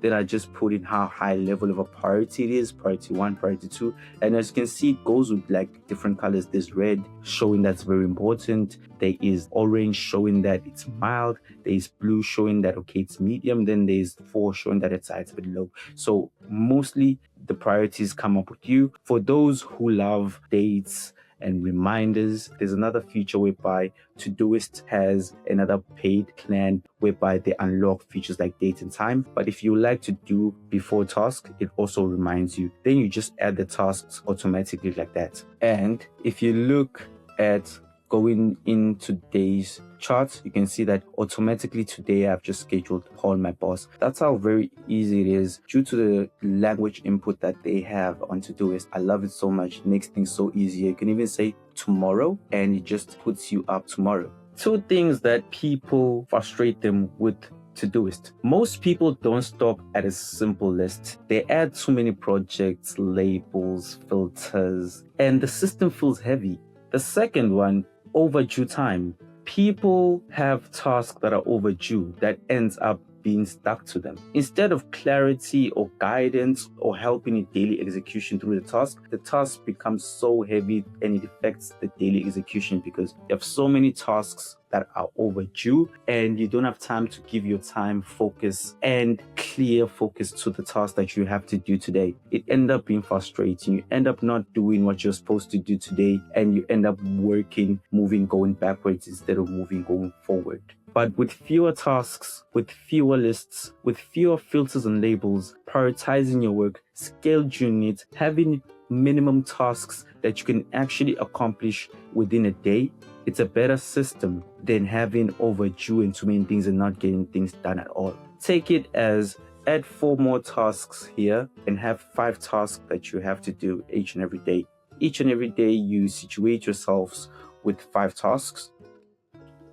Then I just put in how high level of a priority it is, priority 1, priority 2. And as you can see, it goes with like different colors. There's red showing that's very important. There is orange showing that it's mild. There's blue showing that, okay, it's medium. Then there's 4 showing that it's a bit low. So mostly the priorities come up with you. For those who love dates and reminders, there's another feature whereby Todoist has another paid plan whereby they unlock features like date and time. But if you like to do before task, it also reminds you. Then you just add the tasks automatically like that. And if you look at going in today's chart, you can see that automatically today I've just scheduled Paul, my boss. That's how very easy it is due to the language input that they have on Todoist. I love it so much. It makes things so easy. You can even say tomorrow and it just puts you up tomorrow. 2 things that people frustrate them with Todoist. Most people don't stop at a simple list. They add too many projects, labels, filters, and the system feels heavy. The second one, overdue time. People have tasks that are overdue that ends up being stuck to them. Instead of clarity or guidance or helping in daily execution through the task becomes so heavy and it affects the daily execution because you have so many tasks that are overdue and you don't have time to give your time, focus, and clear focus to the task that you have to do today. It ends up being frustrating. You end up not doing what you're supposed to do today and you end up going backwards instead of going forward. But with fewer tasks, with fewer lists, with fewer filters and labels, prioritizing your work, scheduling it, having minimum tasks that you can actually accomplish within a day, it's a better system than having overdue and too many things and not getting things done at all. Take it as add 4 more tasks here and have 5 tasks that you have to do each and every day. Each and every day you situate yourselves with 5 tasks.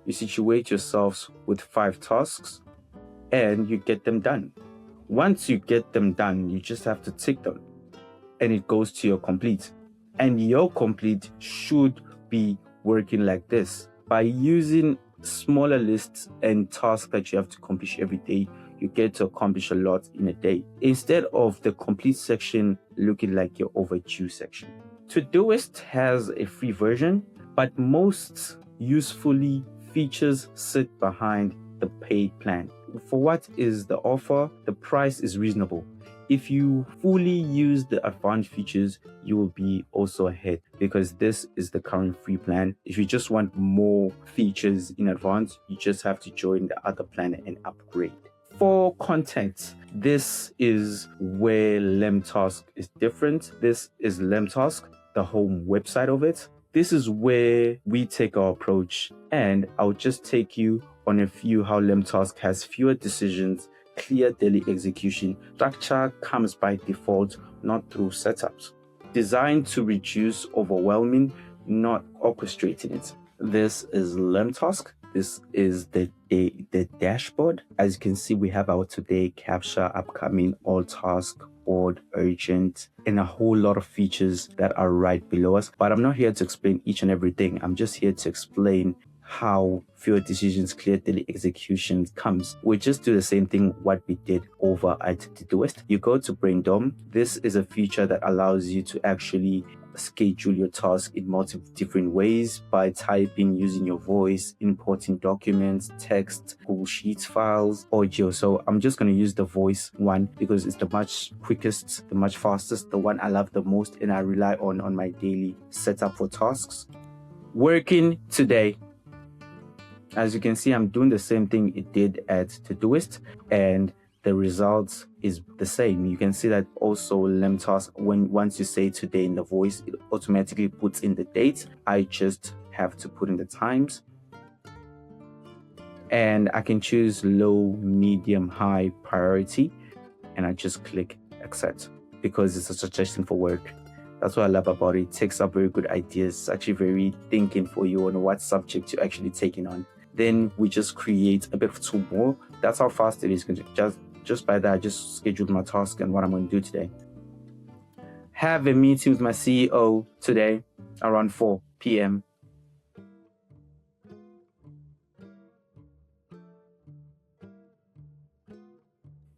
You situate yourselves with 5 tasks and you get them done. Once you get them done, you just have to tick them and it goes to your complete. And your complete should be working like this. By using smaller lists and tasks that you have to accomplish every day, you get to accomplish a lot in a day instead of the complete section looking like your overdue section. Todoist has a free version, but most usefully features sit behind the paid plan. For what is the offer, the price is reasonable. If you fully use the advanced features, you will be also ahead because this is the current free plan. If you just want more features in advance, you just have to join the other plan and upgrade. For content, this is where LemTask is different. This is LemTask, the home website of it. This is where we take our approach, and I'll just take you on a few how LemTask has fewer decisions, clear daily execution. Structure comes by default, not through setups. Designed to reduce overwhelming, not orchestrating it. This is LemTask. This is the dashboard. As you can see, we have our today, capture, upcoming, all task, board, urgent, and a whole lot of features that are right below us. But I'm not here to explain each and everything. I'm just here to explain how fewer decisions, clear daily execution comes. We just do the same thing what we did over at Todoist. You go to Braindom. This is a feature that allows you to actually schedule your task in multiple different ways by typing, using your voice, importing documents, text, Google Sheets files, audio. So I'm just going to use the voice one because it's the much quickest, the much fastest, the one I love the most and I rely on my daily setup for tasks. Working today. As you can see, I'm doing the same thing it did at Todoist and the results is the same. You can see that also LemTask, once you say today in the voice, it automatically puts in the date. I just have to put in the times. And I can choose low, medium, high priority. And I just click accept because it's a suggestion for work. That's what I love about it. It takes up very good ideas. It's actually very thinking for you on what subject you're actually taking on. Then we just create a bit of 2 more. That's how fast it is. Just by that, I just scheduled my task and what I'm going to do today. Have a meeting with my CEO today around 4 p.m.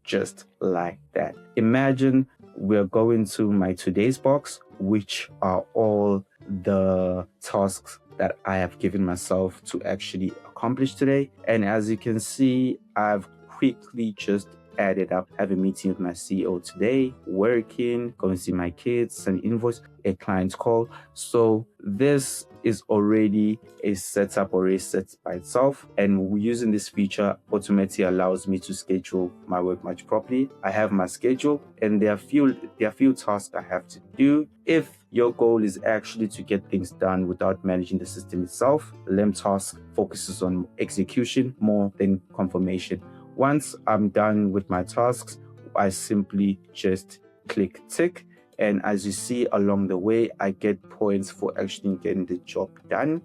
just like that. Imagine we're going to my today's box, which are all the tasks that I have given myself to actually accomplish today. And as you can see, I've quickly just added up, have a meeting with my CEO today, working, going to see my kids, send invoice, a client call. So this is already a setup already set by itself. And using this feature automatically allows me to schedule my work much properly. I have my schedule and there are few tasks I have to do. If your goal is actually to get things done without managing the system itself, LemTask focuses on execution more than confirmation. Once I'm done with my tasks, I simply just click tick. And as you see along the way, I get points for actually getting the job done.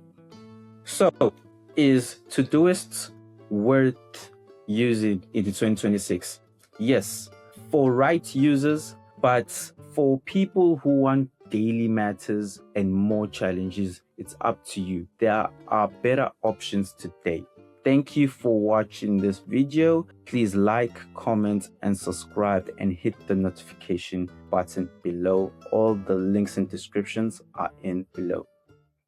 So, is Todoist worth using into 2026? Yes, for right users, but for people who want daily matters and more challenges, it's up to you. There are better options today. Thank you for watching this video. Please like, comment, and subscribe and hit the notification button below. All the links and descriptions are in below.